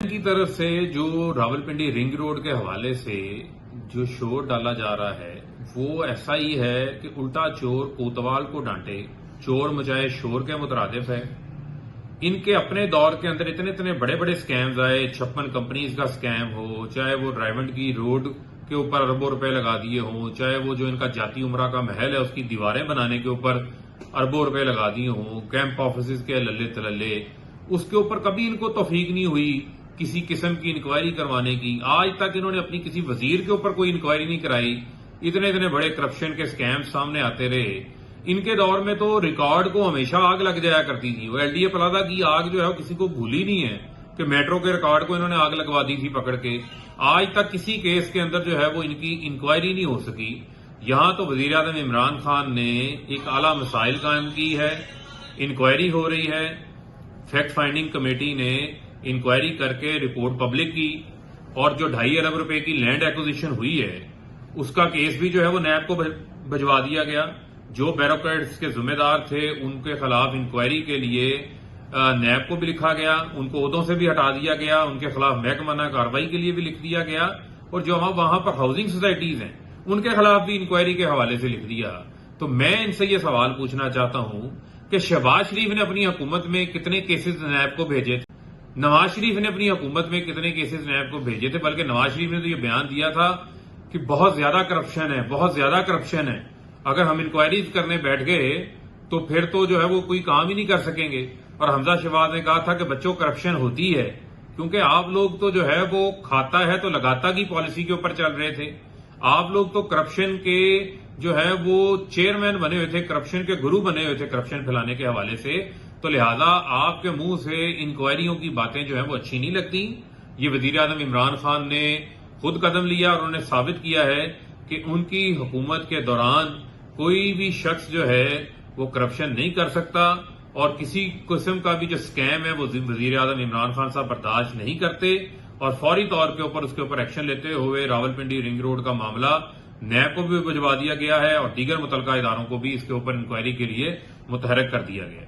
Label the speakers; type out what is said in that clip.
Speaker 1: की तरफ से जो रावलपिंडी रिंग रोड के हवाले से जो शोर डाला जा रहा है वो ऐसा ही है कि उल्टा चोर कोतवाल को डांटे, चोर मचाए शोर के मुतरादिफ है। इनके अपने दौर के अंदर इतने इतने बड़े बड़े स्कैम्स आए, 56 कंपनीज का स्कैम हो, चाहे वो रायवंड की रोड के ऊपर अरबों रुपए लगा दिए हों, चाहे वो जो इनका जाती उमरा का महल है उसकी दीवारें बनाने के ऊपर अरबों रुपए लगा दिए हों, कैंप ऑफिस के लल्ले तलल्ले, उसके ऊपर कभी इनको तौफीक नहीं हुई किसी किस्म की इंक्वायरी करवाने की। आज तक इन्होंने अपनी किसी वजीर के ऊपर कोई इंक्वायरी नहीं कराई। इतने इतने बड़े करप्शन के स्कैम सामने आते रहे। इनके दौर में तो रिकॉर्ड को हमेशा आग लग जाया करती थी। वो एलडीए प्लाजा की आग जो है वो किसी को भूली नहीं है कि मेट्रो के रिकॉर्ड को इन्होंने आग लगवा दी थी पकड़ के। आज तक किसी केस के अंदर जो है वो इनकी इंक्वायरी नहीं हो सकी। यहां तो वजीर आजम इमरान खान ने एक आला मिसाइल कायम की है, इंक्वायरी हो रही है। फैक्ट फाइंडिंग कमेटी ने इंक्वायरी करके रिपोर्ट पब्लिक की और जो 2.5 अरब रुपए की लैंड एक्विजिशन हुई है उसका केस भी जो है वो नैब को भिजवा दिया गया। जो बैरोक्रेट्स के जिम्मेदार थे उनके खिलाफ इंक्वायरी के लिए नैब को भी लिखा गया, उनको ओहदों से भी हटा दिया गया, उनके खिलाफ महकमाना कार्रवाई के लिए भी लिख दिया गया और जो वहां पर हाउसिंग सोसाइटीज हैं उनके खिलाफ भी इंक्वायरी के हवाले से लिख दिया। तो मैं इनसे ये सवाल पूछना चाहता हूं कि शहबाज शरीफ ने अपनी हुकूमत में कितने केसेस नैब को भेजे थे, नवाज शरीफ ने अपनी हुकूमत में कितने केसेस नैब को भेजे थे। बल्कि नवाज शरीफ ने तो ये बयान दिया था कि बहुत ज्यादा करप्शन है, बहुत ज्यादा करप्शन है, अगर हम इंक्वायरीज करने बैठ गए तो फिर तो जो है वो कोई काम ही नहीं कर सकेंगे। और हमजा शहबाज ने कहा था कि बच्चों करप्शन होती है क्योंकि आप लोग तो जो है वो खाता है तो लगाता की पॉलिसी के ऊपर चल रहे थे। आप लोग तो करप्शन के जो है वो चेयरमैन बने हुए थे, करप्शन के गुरु बने हुए थे करप्शन फैलाने के हवाले से। तो लिहाजा आपके मुंह से इंक्वायरियों की बातें जो है वो अच्छी नहीं लगती। ये वजीर आजम इमरान खान ने खुद कदम लिया और उन्होंने साबित किया है कि उनकी हुकूमत के दौरान कोई भी शख्स जो है वो करप्शन नहीं कर सकता और किसी किस्म का भी जो स्कैम है वो वजीर आजम इमरान खान साहब बर्दाश्त नहीं करते और फौरी तौर के ऊपर उसके ऊपर एक्शन लेते हुए रावलपिंडी रिंग रोड का मामला नैब को भी भिजवा दिया गया है और दीगर मुतलका इदारों को भी इसके ऊपर इंक्वायरी के लिए मुतहरक कर दिया गया है।